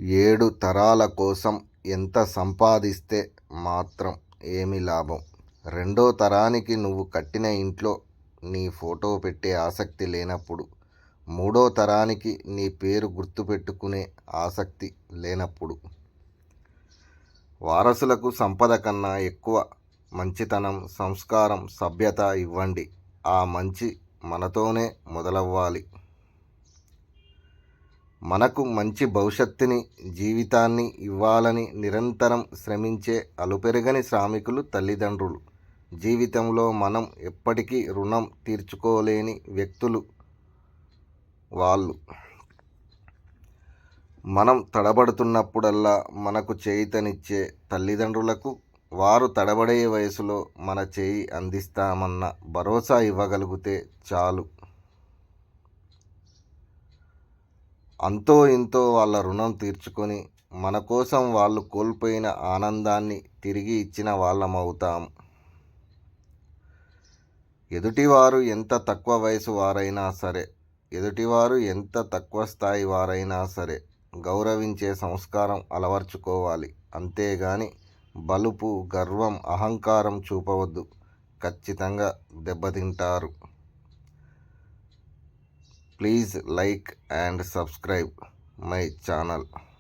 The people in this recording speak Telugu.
ఏడు తరాల కోసం ఎంత సంపాదిస్తే మాత్రం ఏమి లాభం? రెండో తరానికి నువ్వు కట్టిన ఇంట్లో నీ ఫోటో పెట్టే ఆసక్తి లేనప్పుడు, మూడో తరానికి నీ పేరు గుర్తుపెట్టుకునే ఆసక్తి లేనప్పుడు, వారసులకు సంపద కన్నా ఎక్కువ మంచితనం, సంస్కారం, సభ్యత ఇవ్వండి. ఆ మంచి మనతోనే మొదలవ్వాలి. మనకు మంచి భవిష్యత్తుని, జీవితాన్ని ఇవ్వాలని నిరంతరం శ్రమించే అలుపెరగని శ్రామికులు తల్లిదండ్రులు. జీవితంలో మనం ఎప్పటికీ రుణం తీర్చుకోలేని వ్యక్తులు వాళ్ళు. మనం తడబడుతున్నప్పుడల్లా మనకు చేయూతనిచ్చే తల్లిదండ్రులకు, వారు తడబడే వయసులో మన చేయి అందిస్తామన్న భరోసా ఇవ్వగలిగితే చాలు. అంతో ఇంతో వాళ్ళ రుణం తీర్చుకొని మన కోసం వాళ్ళు కోల్పోయిన ఆనందాన్ని తిరిగి ఇచ్చిన వాళ్ళమవుతాం. ఎదుటివారు ఎంత తక్కువ వయసు వారైనా సరే, ఎదుటివారు ఎంత తక్కువ స్థాయి వారైనా సరే గౌరవించే సంస్కారం అలవర్చుకోవాలి. అంతేగాని బలుపు, గర్వం, అహంకారం చూపవద్దు. ఖచ్చితంగా దెబ్బతింటారు. Please like and subscribe my channel.